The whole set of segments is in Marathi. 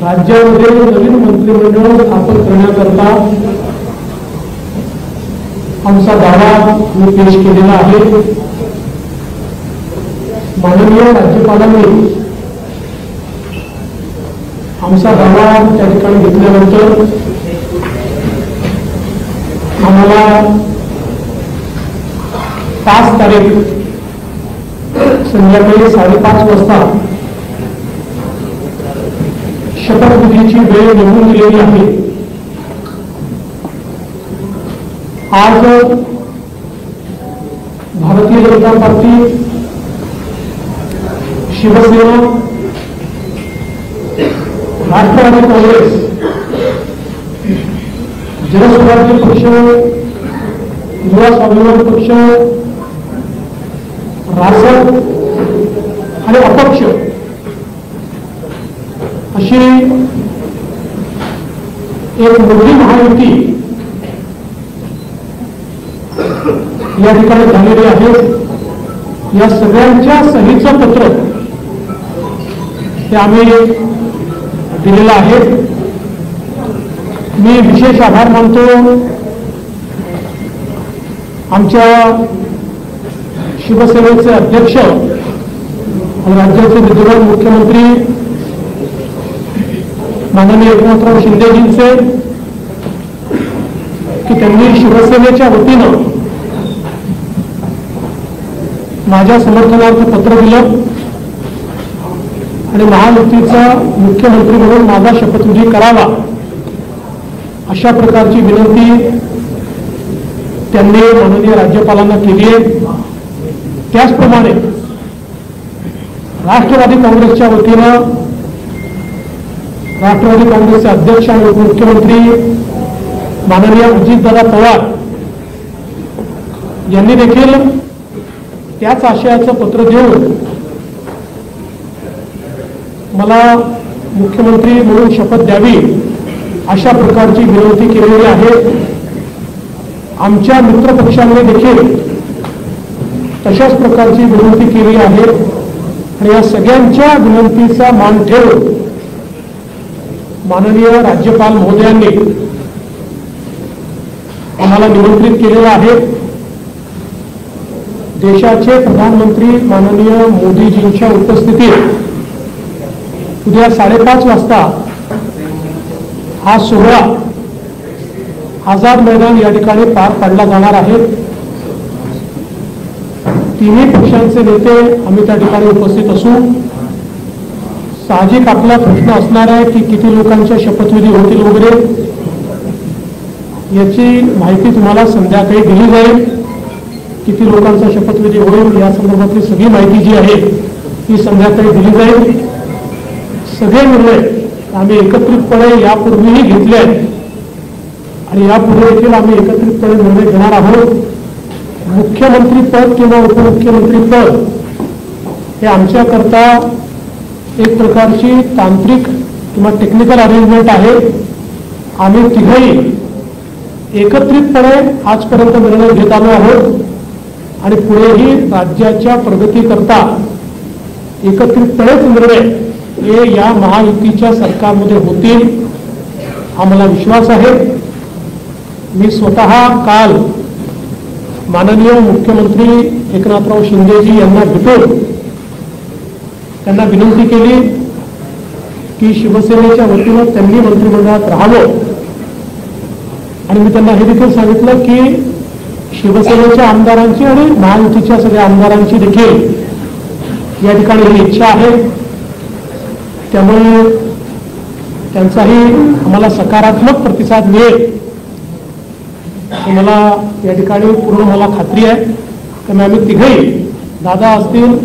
राज्यामध्ये नवीन मंत्रिमंडळ स्थापन करण्याकरता आमचा दावा मी पेश केलेला आहे। माननीय राज्यपालांनी आमचा दावा त्या ठिकाणी घेतल्यानंतर आम्हाला 5 तारीख संध्याकाळी 5:30 वाजता शपथविधीची वेळ निवडून दिलेली आहे। आज भारतीय जनता पार्टी, शिवसेना, राष्ट्रवादी काँग्रेस, जनस्वराज्य पक्ष, युवा स्वाभिमान पक्ष, रासप आणि अपक्ष अशी एक मोठी महायुती या ठिकाणी झालेली आहे। या सगळ्यांच्या सहीचं पत्र ते आम्ही दिलेलं आहे। मी विशेष आभार मानतो आमच्या शिवसेनेचे अध्यक्ष आणि राज्याचे विद्यमान मुख्यमंत्री माननीय एकनाथराव शिंदेजींचे की त्यांनी शिवसेनेच्या वतीनं माझ्या समर्थनार्थ पत्र दिलं आणि महायुतीचा मुख्यमंत्री म्हणून माझा शपथविधी करावा अशा प्रकारची विनंती त्यांनी माननीय राज्यपालांना केली आहे। त्याचप्रमाणे राष्ट्रवादी काँग्रेसच्या वतीनं राष्ट्रवादी काँग्रेसचे अध्यक्ष आणि उपमुख्यमंत्री माननीय अजितदादा पवार यांनी देखील त्याच आशयाचं पत्र देऊन मला मुख्यमंत्री म्हणून शपथ द्यावी अशा प्रकारची विनंती केलेली आहे। आमच्या मित्रपक्षांनी देखील तशाच प्रकारची विनंती केली आहे आणि या सगळ्यांच्या विनंतीचा मान ठेवून माननीय राज्यपाल महोदयांनी आम्हाला निमंत्रित केलेलं आहे। देशाचे प्रधानमंत्री माननीय मोदीजींच्या उपस्थितीत उद्या 5:30 वाजता हा सोहळा आझाद मैदान या ठिकाणी पार पाडला जाणार आहे। तिन्ही पक्षांचे नेते आम्ही त्या ठिकाणी उपस्थित असू। साहजिक आपला प्रश्न असणार आहे की किती लोकांच्या शपथविधी होतील वगैरे, याची माहिती तुम्हाला संध्याकाळी दिली जाईल। किती लोकांचा शपथविधी होईल या संदर्भातली सगळी माहिती जी आहे ती संध्याकाळी दिली जाईल। सगळे निर्णय आम्ही एकत्रितपणे यापूर्वीही घेतले आहेत आणि यापुढे देखील आम्ही एकत्रितपणे निर्णय घेणार आहोत। मुख्यमंत्री पद किंवा उपमुख्यमंत्री पद हे आमच्याकरता एक प्रकारची तांत्रिक किंवा टेक्निकल अरेंजमेंट आहे। आम्ही तिघही एकत्रितपणे आजपर्यंत निर्णय घेत आलो आहोत आणि पुढेही राज्याच्या प्रगतीकरता एकत्रितपणेच निर्णय हे या महायुतीच्या सरकारमध्ये होतील आम्हाला विश्वास आहे। मी स्वतः काल माननीय मुख्यमंत्री एकनाथराव शिंदेजी यांना भेटून त्यांना विनंती केली की शिवसेनेच्या वतीनं त्यांनी मंत्रिमंडळात राहावं आणि मी त्यांना हे देखील सांगितलं की शिवसेनेच्या आमदारांची आणि महायुतीच्या सगळ्या आमदारांची देखील या ठिकाणी ही इच्छा आहे। त्यामुळे त्यांचाही आम्हाला सकारात्मक प्रतिसाद मिळेल मला या ठिकाणी पूर्ण मला खात्री आहे। त्यामुळे आम्ही तिघही, दादा असतील,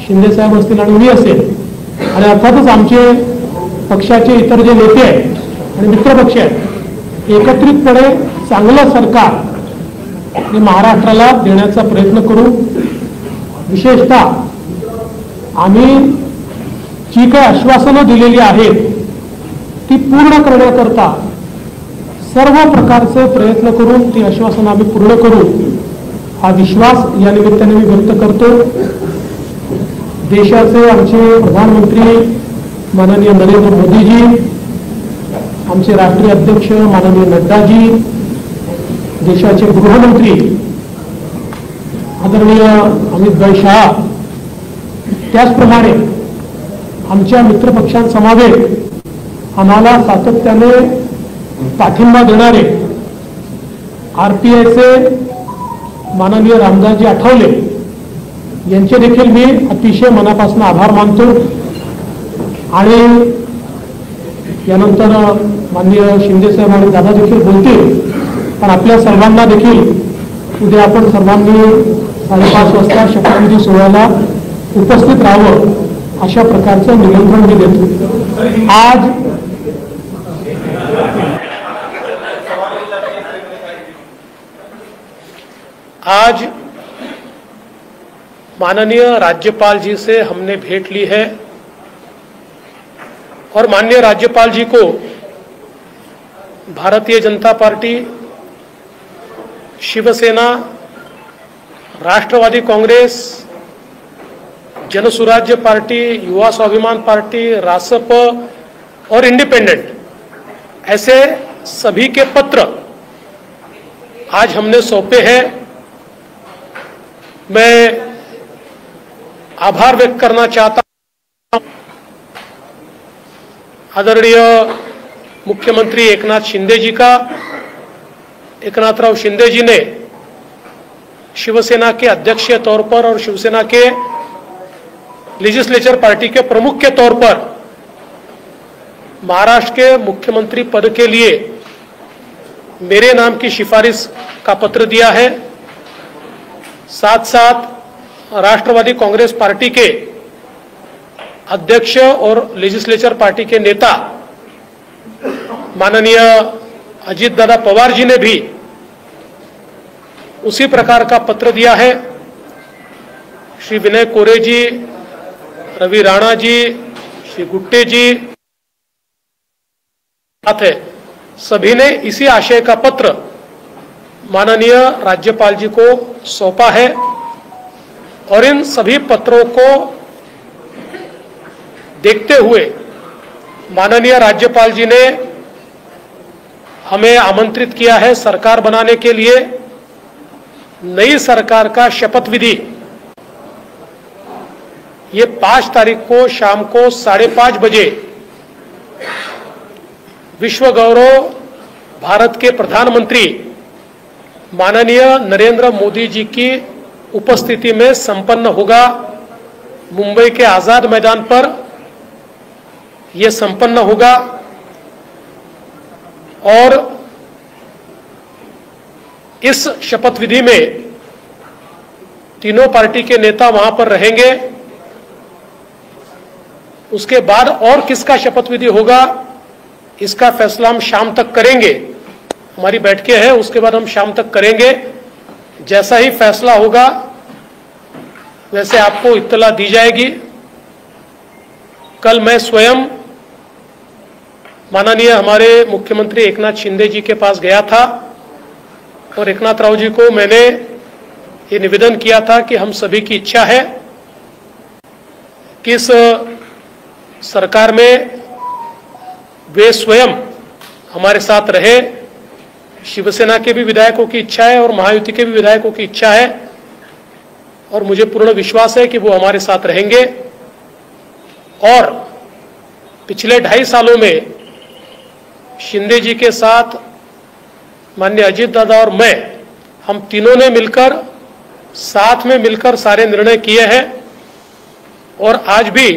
शिंदेसाहेब असतील आणि मी असेल आणि अर्थातच आमचे पक्षाचे इतर जे नेते आहेत आणि मित्रपक्ष आहेत, एकत्रितपणे चांगलं सरकार हे महाराष्ट्राला देण्याचा प्रयत्न करू। विशेषतः आम्ही जी काही आश्वासनं दिलेली आहेत ती पूर्ण करण्याकरता सर्व प्रकारचे प्रयत्न करून ती आश्वासनं आम्ही पूर्ण करू हा विश्वास या निमित्ताने मी व्यक्त करतो। देशाचे आमचे प्रधानमंत्री माननीय नरेंद्र मोदीजी, आमचे राष्ट्रीय अध्यक्ष माननीय नड्डाजी, देशाचे गृहमंत्री आदरणीय अमित शहा, त्याचप्रमाणे आमच्या मित्रपक्षांसमवेत आम्हाला सातत्याने पाठिंबा देणारे आरपीआयचे माननीय रामदासजी आठवले यांचे देखील मी अतिशय मनापासून आभार मानतो। आणि यानंतर माननीय शिंदे साहेब आणि दादा देखील बोलतील, पण आपल्या सर्वांना देखील उद्या आपण सर्वांनी 5:30 वाजता शपथविधी सोहळ्याला उपस्थित राहावं अशा प्रकारचं निमंत्रण मी देतो। आज माननीय राज्यपाल जी से हमने भेंट ली है और माननीय राज्यपाल जी को भारतीय जनता पार्टी, शिवसेना, राष्ट्रवादी कांग्रेस, जनसुराज्य पार्टी, युवा स्वाभिमान पार्टी, रासप और इंडिपेंडेंट ऐसे सभी के पत्र आज हमने सौंपे हैं। मैं आभार व्यक्त करना चाहता हूं आदरणीय मुख्यमंत्री एकनाथ शिंदे जी का। एकनाथराव शिंदे जी ने शिवसेना के अध्यक्ष के तौर पर और शिवसेना के लेजिस्लेचर पार्टी के प्रमुख के तौर पर महाराष्ट्र के मुख्यमंत्री पद के लिए मेरे नाम की सिफारिश का पत्र दिया है। साथ साथ राष्ट्रवादी कांग्रेस पार्टी के अध्यक्ष और लेजिस्लेचर पार्टी के नेता माननीय अजित दादा पवार जी ने भी उसी प्रकार का पत्र दिया है। श्री विनय कोरे जी, रवि राणा जी, श्री गुट्टे जी है, सभी ने इसी आशय का पत्र माननीय राज्यपाल जी को सौंपा है और इन सभी पत्रों को देखते हुए माननीय राज्यपाल जी ने हमें आमंत्रित किया है सरकार बनाने के लिए। नई सरकार का शपथ विधि ये 5 तारीख को शाम को 5:30 बजे विश्व गौरव भारत के प्रधानमंत्री माननीय नरेंद्र मोदी जी की उपस्थिति में संपन्न होगा। मुंबई के आजाद मैदान पर यह संपन्न होगा और इस शपथ विधि में तीनों पार्टी के नेता वहां पर रहेंगे। उसके बाद और किसका शपथ विधि होगा इसका फैसला हम शाम तक करेंगे। हमारी बैठकें हैं, उसके बाद हम शाम तक करेंगे। जैसा ही फैसला होगा वैसे आपको इत्तला दी जाएगी। कल मैं स्वयं माननीय हमारे मुख्यमंत्री एकनाथ शिंदे जी के पास गया था और एकनाथ राव जी को मैंने ये निवेदन किया था कि हम सभी की इच्छा है कि इस सरकार में वे स्वयं हमारे साथ रहे। शिवसेना के भी विधायकों की इच्छा है और महायुति के भी विधायकों की इच्छा है और मुझे पूर्ण विश्वास है कि वो हमारे साथ रहेंगे। और पिछले 2.5 सालों में शिंदे जी के साथ माननीय अजित दादा और मैं, हम तीनों ने मिलकर साथ में मिलकर सारे निर्णय किए हैं और आज भी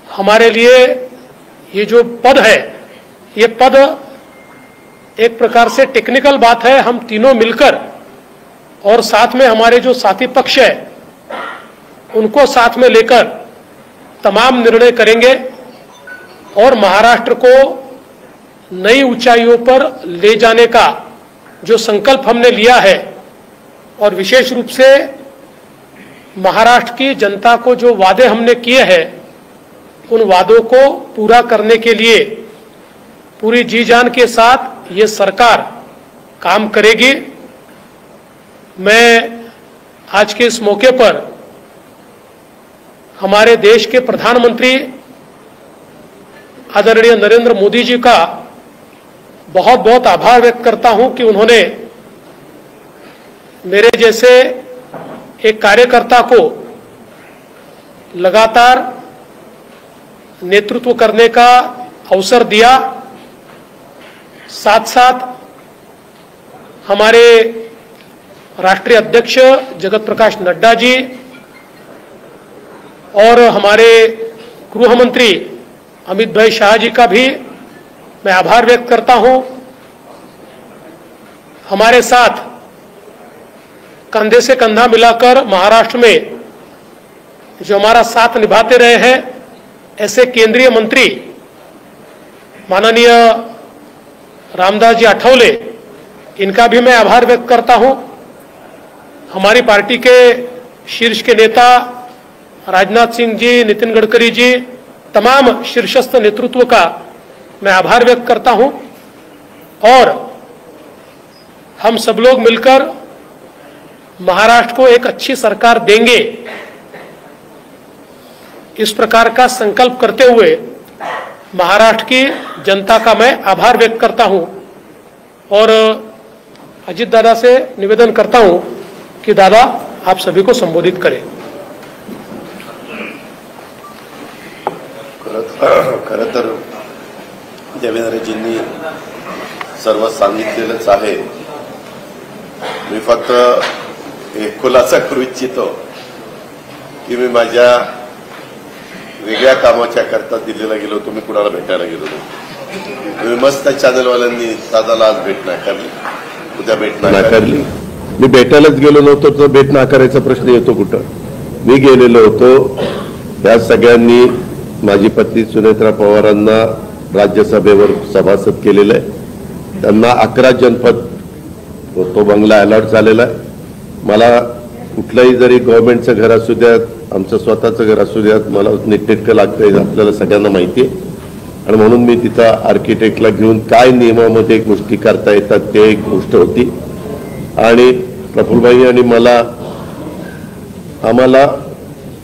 हमारे लिए ये जो पद है, ये पद एक प्रकार से टेक्निकल बात है। हम तीनों मिलकर और साथ में हमारे जो साथी पक्ष है उनको साथ में लेकर तमाम निर्णय करेंगे और महाराष्ट्र को नई ऊंचाइयों पर ले जाने का जो संकल्प हमने लिया है और विशेष रूप से महाराष्ट्र की जनता को जो वादे हमने किए हैं उन वादों को पूरा करने के लिए पूरी जी जान के साथ ये सरकार काम करेगी। मैं आज के इस मौके पर हमारे देश के प्रधानमंत्री आदरणीय नरेंद्र मोदी जी का बहुत बहुत आभार व्यक्त करता हूं कि उन्होंने मेरे जैसे एक कार्यकर्ता को लगातार नेतृत्व करने का अवसर दिया। साथ साथ हमारे राष्ट्रीय अध्यक्ष जगत प्रकाश नड्डा जी और हमारे गृह मंत्री अमित भाई शाह जी का भी मैं आभार व्यक्त करता हूं। हमारे साथ कंधे से कंधा मिलाकर महाराष्ट्र में जो हमारा साथ निभाते रहे हैं ऐसे केंद्रीय मंत्री माननीय रामदास जी आठवले, इनका भी मैं आभार व्यक्त करता हूं। हमारी पार्टी के शीर्ष के नेता राजनाथ सिंह जी, नितिन गडकरी जी, तमाम शीर्षस्थ नेतृत्व का मैं आभार व्यक्त करता हूं। और हम सब लोग मिलकर महाराष्ट्र को एक अच्छी सरकार देंगे, इस प्रकार का संकल्प करते हुए महाराष्ट्र की जनता का मैं आभार व्यक्त करता हूं। और अजित दादा से निवेदन करता हूं कि दादा आप सभी को संबोधित करें। खरं तर देवेंद्रजींनी सर्व सांगितलेलंच आहे। मी फक्त एक खुलासा करू इच्छितो की मी माझ्या वेगळ्या कामाच्या करता दिल्लीला गेलो होतो। मी कुणाला भेटायला गेलो होतो। मी मस्त चॅनलवाल्यांनी दादाला आज भेट नाकारली, उद्या भेट नाकारली। मी भेटायलाच गेलो नव्हतो तर भेट नाकारायचा प्रश्न येतो कुठं? मी गेलेलो होतो, त्या सगळ्यांनी माझी पत्नी सुनेत्रा पवारांना राज्यसभेवर सभासद केलेलं आहे। त्यांना 11 जनपद तो बंगला अलॉट झालेला आहे। मला कुठलंही जरी गव्हर्नमेंटचं घर असू द्यात, आमचं स्वतःचं घर असू द्यात, मला नीटनेटकं लागतंय आपल्याला सगळ्यांना माहिती आहे। आणि म्हणून मी तिथं आर्किटेक्टला घेऊन काय नियमामध्ये गोष्टी करता येतात ते एक गोष्ट होती। आणि प्रफुल्लभाई आणि आम्हाला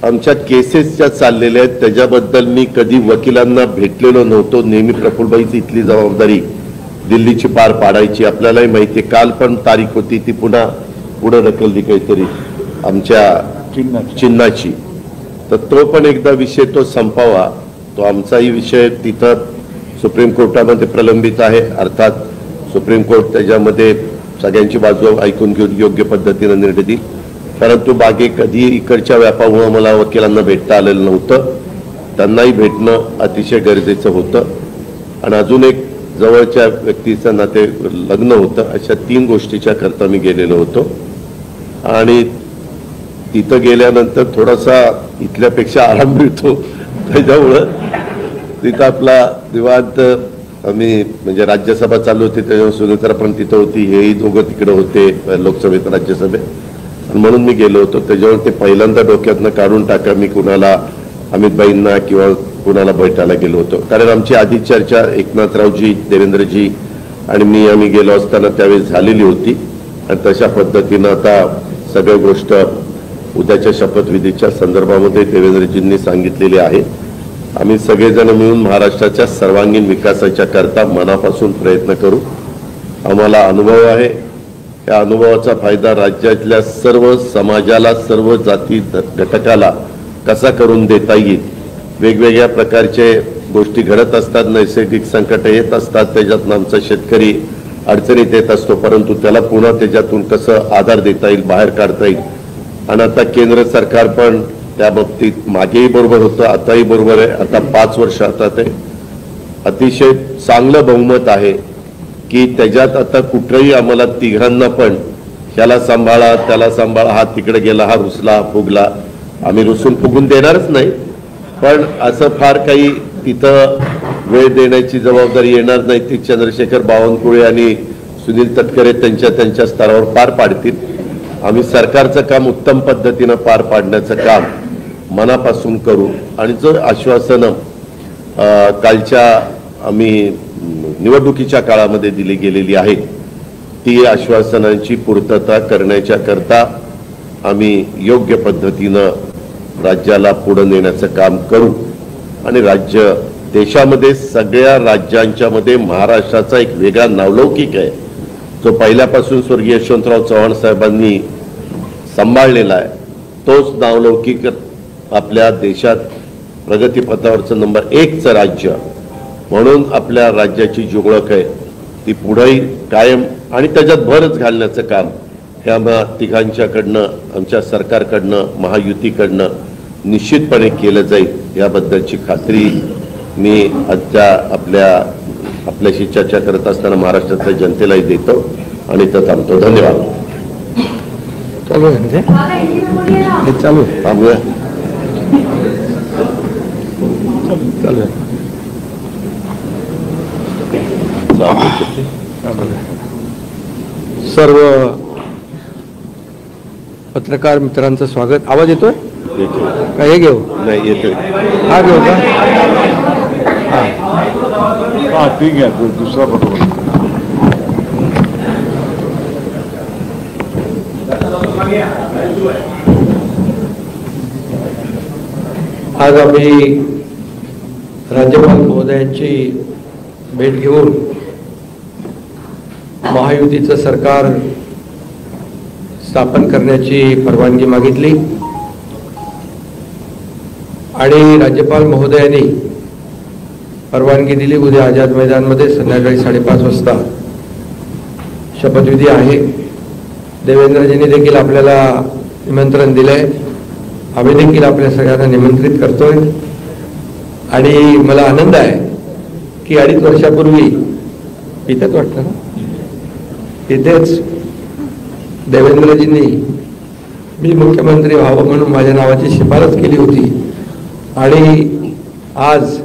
आमच्या केसेस ज्या चाललेल्या आहेत त्याच्याबद्दल मी कधी वकिलांना भेटलेलो नव्हतो। नेहमी प्रफुल्लभाईची इथली जबाबदारी दिल्लीची पार पाडायची। आपल्यालाही माहिती आहे, काल पण तारीख होती ती पुन्हा पुढे ढकलली काहीतरी आमच्या चिन्हाची, तर तो पण एकदा विषय तो संपावा। तो आमचाही विषय तिथं सुप्रीम कोर्टामध्ये प्रलंबित आहे। अर्थात सुप्रीम कोर्ट त्याच्यामध्ये सगळ्यांची बाजू ऐकून घेऊन योग्य पद्धतीने निर्णय देईल। परंतु बाकी कधी इकडच्या व्यापामुळे मला वकिलांना भेटता आलेलं नव्हतं, त्यांनाही भेटणं अतिशय गरजेचं होतं। आणि अजून एक जवळच्या व्यक्तीचं नाते लग्न होतं। अशा 3 गोष्टीच्या करता मी गेलेलो होतो। आणि तिथं गेल्यानंतर थोडासा इथल्यापेक्षा आराम मिळतो, त्याच्यामुळं तिथं आपला निवांत आम्ही म्हणजे राज्यसभा चालू होती त्याच्यावर सुनेत्रा पण तिथं होती, हेही दोघं तिकडे होते लोकसभेत राज्यसभेत, आणि म्हणून मी गेलो होतो। त्याच्यावर ते पहिल्यांदा डोक्यातनं काढून टाका मी कुणाला अमितभाईंना किंवा कुणाला भेटायला गेलो होतो। कारण आमची आधी चर्चा एकनाथरावजी, देवेंद्रजी आणि मी आम्ही गेलो असताना त्यावेळी झालेली होती। आणि तशा पद्धतीनं आता सगळ्या गोष्ट उद्याच्या शपथविधीच्या संदर्भामध्ये देवेंद्रजींनी सांगितलेली आहे। आम्ही सगळेजण मिळून महाराष्ट्राच्या सर्वांगीण विकासाच्या करता मनापासून प्रयत्न करू। आम्हाला अनुभव आहे, या अनुभवाचा फायदा राज्यातल्या सर्व समाजाला, सर्व जाती घटकाला कसा करून देता येईल। वेगवेगळ्या प्रकारचे गोष्टी घडत असतात, नैसर्गिक संकट येत असतात, त्याच्यातून आमचा शेतकरी अडचणीत येत असतो, परंतु त्याला पुन्हा त्याच्यातून कसं आधार देता येईल, बाहेर काढता येईल। आणि आता केंद्र सरकार पण त्या बाबतीत मागेही बरोबर होतं, आताही बरोबर आहे। आता 5 वर्ष आता ते अतिशय चांगलं बहुमत आहे की त्याच्यात आता कुठेही आम्हाला तिघांना पण ह्याला सांभाळा त्याला सांभाळा, हा तिकडे गेला, हा रुसला फुगला, आम्ही रुसून फुगून देणारच नाही। पण असं फार काही तिथं वेळ देण्याची जबाबदारी येणार नाही, ती चंद्रशेखर बावनकुळे आणि सुनील तटकरे त्यांच्या स्तरावर पार पाडतील। आम्ही सरकारचं काम उत्तम पद्धतीनं पार पाडण्याचं काम मनापासून करू। आणि जो आश्वासनं कालच्या आम्ही निवडणुकीच्या काळामध्ये दिली गेलेली आहेत ती आश्वासनांची पूर्तता करण्याच्या करता आम्ही योग्य पद्धतीनं राज्याला पुढे नेण्याचं काम करू आणि राज्य देशामध्ये सगळ्या राज्यांच्या मध्ये महाराष्ट्राचा एक वेगळा नावलौकिक आहे, जो पहिल्यापासून स्वर्गीय यशवंतराव चव्हाण साहेबांनी सांभाळलेला आहे. तोच नावलौकिक आपल्या देशात प्रगतीपथावरचं नंबर 1चं राज्य म्हणून आपल्या राज्याची जी ओळख आहे ती पुढेही कायम आणि त्याच्यात भरच घालण्याचं काम हे आम्हा तिघांच्याकडनं, आमच्या सरकारकडनं, महायुतीकडनं निश्चितपणे केलं जाईल याबद्दलची खात्री मी आजच्या आपल्याशी चर्चा करत असताना महाराष्ट्रातल्या जनतेलाही देतो आणि इथं थांबतो. धन्यवाद. चालू आहे चालू थांबूया. चालू आहे. सर्व पत्रकार मित्रांचं स्वागत. आवाज येतोय का? हे घेऊ? नाही येतोय. हा घेऊ का? हा ठीक आहे. दुसरा बरोबर. आज आम्ही राज्यपाल महोदयांची भेट घेऊन महायुतीचं सरकार स्थापन करण्याची परवानगी मागितली आणि राज्यपाल महोदयांनी परवानगी दिली. उद्या आझाद मैदानमध्ये संध्याकाळी 5:30 वाजता शपथविधी आहे. देवेंद्रजींनी देखील आपल्याला निमंत्रण दिलंय. आम्ही देखील आपल्या सगळ्यांना निमंत्रित करतोय आणि मला आनंद आहे की 2.5 वर्षापूर्वी इथेच वाटतं ना, इथेच देवेंद्रजींनी मी मुख्यमंत्री व्हावं म्हणून माझ्या नावाची शिफारस केली होती आणि आज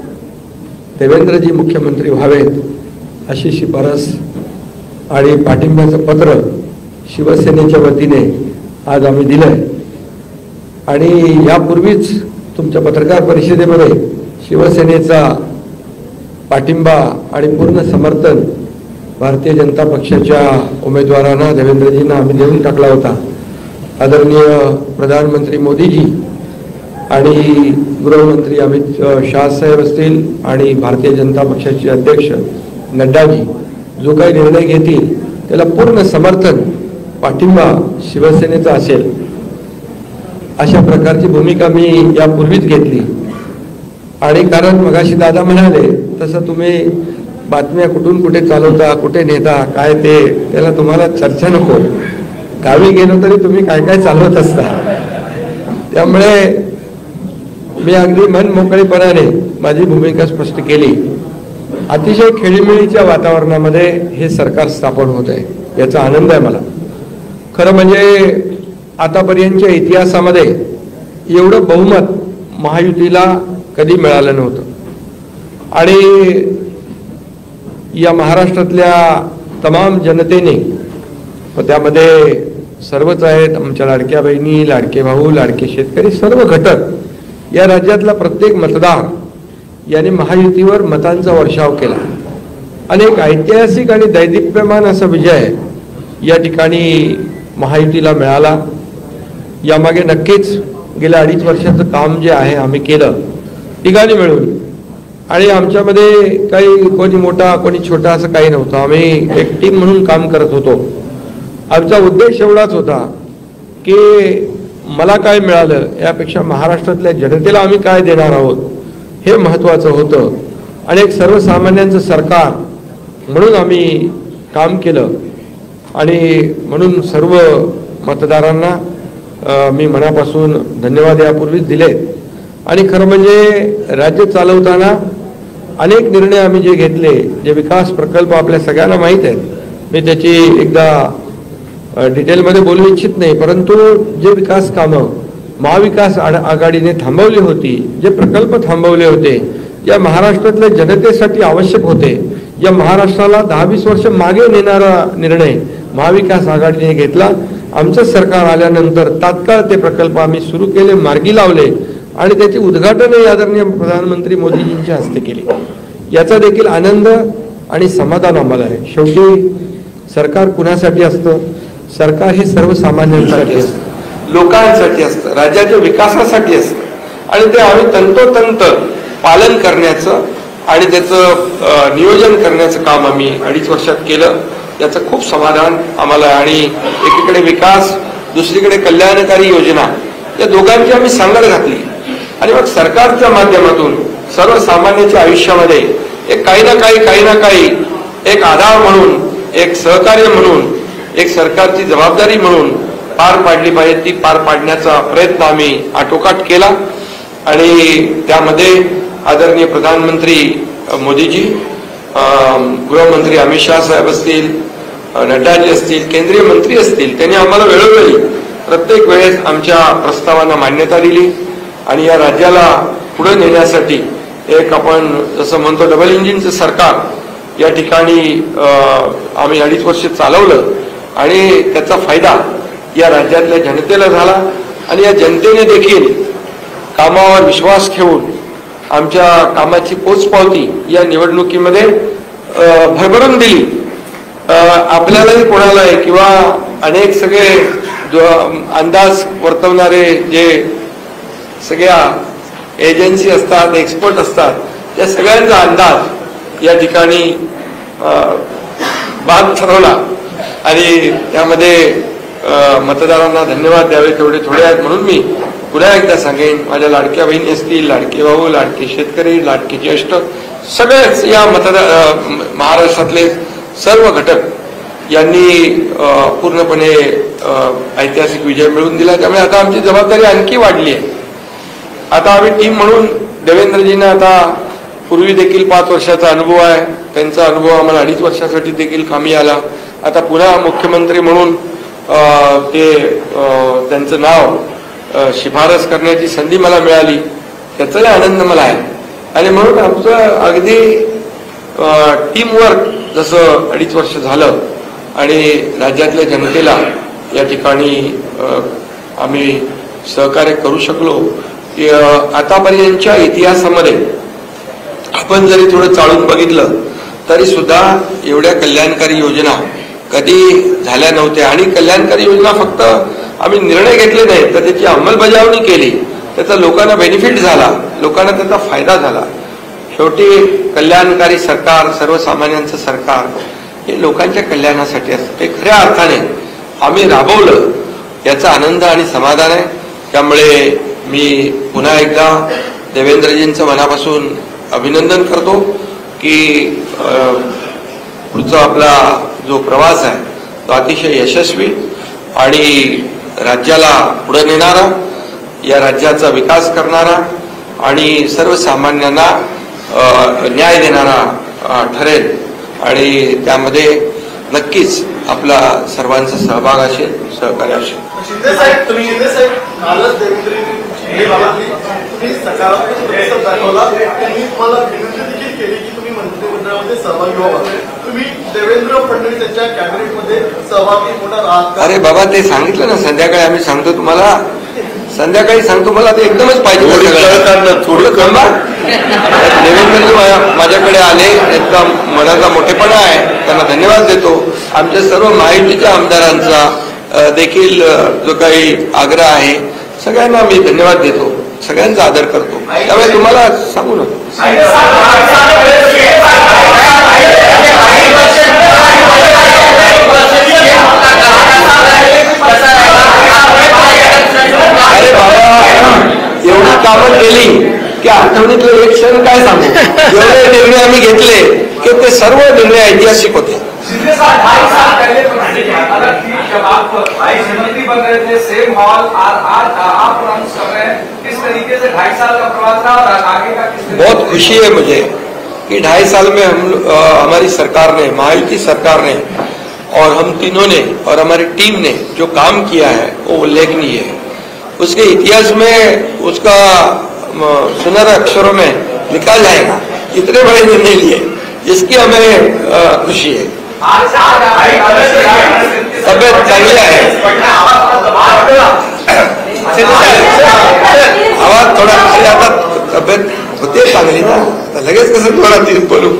देवेंद्रजी मुख्यमंत्री व्हावेत अशी शिफारस आणि पाठिंब्याचं पत्र शिवसेनेच्या वतीने आज आम्ही दिलंय. आणि यापूर्वीच तुमच्या पत्रकार परिषदेमध्ये शिवसेनेचा पाठिंबा आणि पूर्ण समर्थन भारतीय जनता पक्षाच्या उमेदवारांना, देवेंद्रजींना आम्ही देऊन टाकला होता. आदरणीय प्रधानमंत्री मोदीजी आणि गृहमंत्री अमित शाह साहेब असतील आणि भारतीय जनता पक्षाचे अध्यक्ष नड्डाजी जो काही निर्णय घेतील त्याला पूर्ण समर्थन, पाठिंबा शिवसेनेचा असेल अशा प्रकारची भूमिका मी यापूर्वीच घेतली. आणि कारण मगाशी दादा म्हणाले तसं तुम्ही बातम्या कुठून कुठे चालवता, कुठे नेता, काय ते त्याला तुम्हाला चर्चा नको. गावी गेलो तरी तुम्ही काय काय चालवत असता. त्यामुळे मी अगदी मन मोकळेपणाने माझी भूमिका स्पष्ट केली. अतिशय खेळीमेळीच्या वातावरणामध्ये हे सरकार स्थापन होत आहे याचा आनंद आहे मला. खरं म्हणजे आतापर्यंतच्या इतिहासामध्ये एवढं बहुमत महायुतीला कधी मिळालं नव्हतं आणि या महाराष्ट्रातल्या तमाम जनतेने, त्यामध्ये सर्वच आहेत, आमच्या लाडक्या बहिणी, लाडके भाऊ, लाडके शेतकरी, सर्व घटक, या राज्यातला प्रत्येक मतदार याने महायुतीवर मतांचा वर्षाव केला आणि एक ऐतिहासिक आणि दैदिप्यमान असा विजय या ठिकाणी महायुतीला मिळाला. यामागे नक्कीच गेल्या 2.5 वर्षाचं काम जे आहे आम्ही केलं तिघांनी मिळून. आणि आमच्यामध्ये काही कोणी मोठा कोणी छोटा असं काही नव्हतं. आम्ही एक टीम म्हणून काम करत होतो. आमचा उद्देश एवढाच होता की मला काय मिळालं यापेक्षा महाराष्ट्रातल्या जनतेला आम्ही काय देणार आहोत हे महत्त्वाचं होतं. आणि एक सर्वसामान्यांचं सरकार म्हणून आम्ही काम केलं आणि म्हणून सर्व मतदारांना मी मनापासून धन्यवाद यापूर्वीच दिले. आणि खरं म्हणजे राज्य चालवताना अनेक निर्णय आम्ही जे घेतले, जे विकास प्रकल्प आपल्या सगळ्यांना माहीत आहेत, मी त्याची एकदा डिटेलमध्ये बोलू इच्छित नाही, परंतु जे विकास कामं महाविकास आघाडीने थांबवली होती, जे प्रकल्प थांबवले होते, या महाराष्ट्रातल्या जनतेसाठी आवश्यक होते, या महाराष्ट्राला 10-20 वर्ष मागे नेणारा निर्णय महाविकास आघाडीने घेतला. आमचं सरकार आल्यानंतर तात्काळ ते प्रकल्प आम्ही सुरू केले, मार्गी लावले आणि त्याचे उद्घाटनही आदरणीय प्रधानमंत्री मोदीजींच्या हस्ते केले. याचा देखील आनंद आणि समाधान आम्हाला आहे. शेवटी सरकार कुणासाठी असतं? सरकार हे सर्वसामान्यांसाठी असतं, लोकांसाठी असतं, राज्याच्या विकासासाठी असतं आणि ते आम्ही तंतोतंत पालन करण्याचं आणि त्याचं नियोजन करण्याचं काम आम्ही 2.5 वर्षात केलं. याचं खूप समाधान आम्हाला. आणि एकीकडे विकास, दुसरीकडे कल्याणकारी योजना, या दोघांची आम्ही सांगड घातली. आणि मग सरकारच्या माध्यमातून सर्वसामान्याच्या आयुष्यामध्ये एक काही ना काही एक आधार म्हणून, एक सहकार्य म्हणून, एक सरकारची जबाबदारी म्हणून पार पाडली पाहिजे. ती पार पाडण्याचा प्रयत्न आम्ही आटोकाट केला. आणि त्यामध्ये आदरणीय प्रधानमंत्री मोदीजी, गृहमंत्री अमित शहा साहेब असतील, नड्डाजी असतील, केंद्रीय मंत्री असतील, त्यांनी आम्हाला वेळोवेळी प्रत्येक वेळेस आमच्या प्रस्तावांना मान्यता दिली. आणि या राज्याला पुढे नेण्यासाठी एक आपण जसं म्हणतो डबल इंजिनचं सरकार या ठिकाणी आम्ही 2.5 वर्ष चालवलं. आणि त्याचा फायदा या राज्यातल्या जनतेला झाला. आणि या जनतेने देखील कामावर विश्वास ठेवून आमच्या कामाची पोचपावती या निवडणुकीमध्ये भरभरून दिली. आपल्यालाही कोणालाही किंवा अनेक सगळे अंदाज वर्तवणारे जे सगळ्या एजन्सी असतात, एक्सपर्ट असतात, त्या सगळ्यांचा अंदाज या ठिकाणी बाद ठरवला. आणि त्यामध्ये मतदारांना धन्यवाद द्यावे तेवढे थोडे आहेत. म्हणून मी पुन्हा एकदा सांगेन, माझ्या लाडक्या बहिणी असतील, लाडके भाऊ, लाडके शेतकरी, लाडके ज्येष्ठ, सगळेच या महाराष्ट्रातले सर्व घटक यांनी पूर्णपणे ऐतिहासिक विजय मिळवून दिला. त्यामुळे आता आमची जबाबदारी आणखी वाढली आहे. आता आम्ही टीम म्हणून देवेंद्रजींना आता पूर्वी देखील 5 वर्षाचा अनुभव आहे. त्यांचा अनुभव आम्हाला 2.5 वर्षासाठी देखील कामी आला. आता पुन्हा मुख्यमंत्री म्हणून त्यांचं नाव शिफारस करण्याची संधी मला मिळाली, त्याचाही आनंद मला आहे. आणि म्हणून आमचं अगदी टीमवर्क जसं 2.5 वर्ष झालं आणि राज्यातल्या जनतेला या ठिकाणी आम्ही सहकार्य करू शकलो. आतापर्यंतच्या इतिहासामध्ये आपण जरी थोडं चाळून बघितलं तरी सुद्धा एवढ्या कल्याणकारी योजना कधी झाल्या नव्हत्या. आणि कल्याणकारी योजना फक्त आम्ही निर्णय घेतले नाही तर त्याची अंमलबजावणी केली, त्याचा लोकांना बेनिफिट झाला, लोकांना त्याचा फायदा झाला. शेवटी कल्याणकारी सरकार, सर्वसामान्यांचं सरकार हे लोकांच्या कल्याणासाठी असतं. ते खऱ्या अर्थाने आम्ही राबवलं, याचा आनंद आणि समाधान आहे. त्यामुळे मी पुन्हा एकदा देवेंद्रजींचं मनापासून अभिनंदन करतो की पुढचा आपला जो प्रवास आहे तो अतिशय यशस्वी आणि राज्याला पुढे नेणारा, या राज्याचा विकास करणारा आणि सर्वसामान्यांना न्याय देणारा ठरेल. आणि त्यामध्ये नक्कीच आपला सर्वांचा सहभाग असेल, सहकार्य असेल. शिंदे साहेब, कालच देवेंद्रजी सकारात्मक प्रतिसाद दाखवला. त्यांनी तुम्हाला विनंती देखील केली की तुम्ही मंत्रिमंडळामध्ये सहभागी व्हावा. तुम्ही देवेंद्र फडणवीस यांच्या कॅबिनेटमध्ये सहभागी होणार आहात का? अरे बाबा, ते सांगितलं ना संध्याकाळी. आम्ही सांगतो तुम्हाला, संध्याकाळी सांगतो. मला ते एकदमच पाहिजे. थोडं थांबा. देवेंद्रजी माझ्याकडे आले, इतका मनाचा मोठेपणा आहे, त्यांना धन्यवाद देतो. आमच्या सर्व महायुतीच्या आमदारांचा देखील जो काही आग्रह आहे सगळ्यांना मी धन्यवाद देतो, सगळ्यांचा आदर करतो. त्यामुळे तुम्हाला सांगू ना, अरे बाबा, एवढी कामं केली की आठवणीतलं एक क्षण काय सांगू. एवढे निर्णय आम्ही घेतले की ते सर्व निर्णय ऐतिहासिक होते. बहुत खुशी है मुझे कि 2.5 साल में हमारी सरकार ने, महायुति सरकार ने और हम तीनों ने और हमारी टीम ने जो काम किया है वो उल्लेखनीय है. उसके इतिहास में उसका सुनहरे अक्षरों में लिखा जाएगा. इतने बड़े निर्णय लिए जिसकी हमें खुशी है. तबियत चांगली आहे. आवाज थोडा आता तब्येत होते चांगली ना, लगेच कसं थोडा तीन बोलू.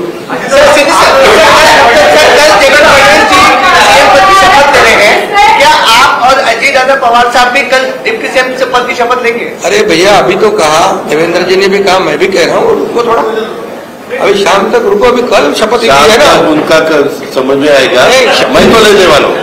क्या आप और अजीत पवार साहब भी कल डिप्टी सीएम से पद की शपथ लेंगे? अरे भैया, अभी तो कहा, देवेंद्र जी ने भी कहा, मैं भी कह रहा हूँ, उनको थोड़ा अभी शाम तक रुको, अभी कल शपथ शाम है ना। तक उनका समझ में आएगा, नहीं, मैं तो लेने वाला हूं।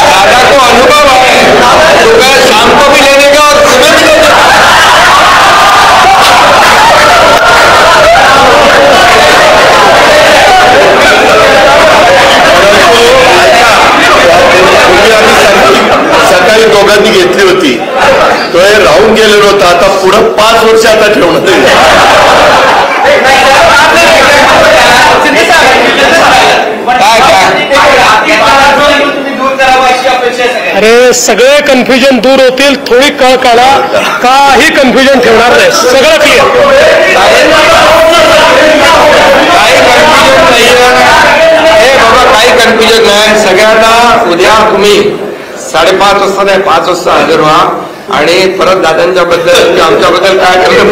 दादा को अनुभव है, सुबह शाम को भी लेने का और सुबह भी लेने का। सकाळी दोघांनी घेतली होती, तो हे राहून गेलेलो होता, आता पुढं 5 वर्ष आता ठेवणार अरे सगळे कन्फ्युजन दूर होतील, थोडी कळ काढा, काही कन्फ्युजन ठेवणार नाही, सगळं क्लिअर. काही कन्फ्युजन नाही हे बाबा, काही कन्फ्युजन नाही. सगळ्यांना उद्या तुम्ही 5:30 वाजता नाही 5 वाजता हजर व्हा आणि परत दादांच्या बद्दल आमच्याबद्दल काय करतो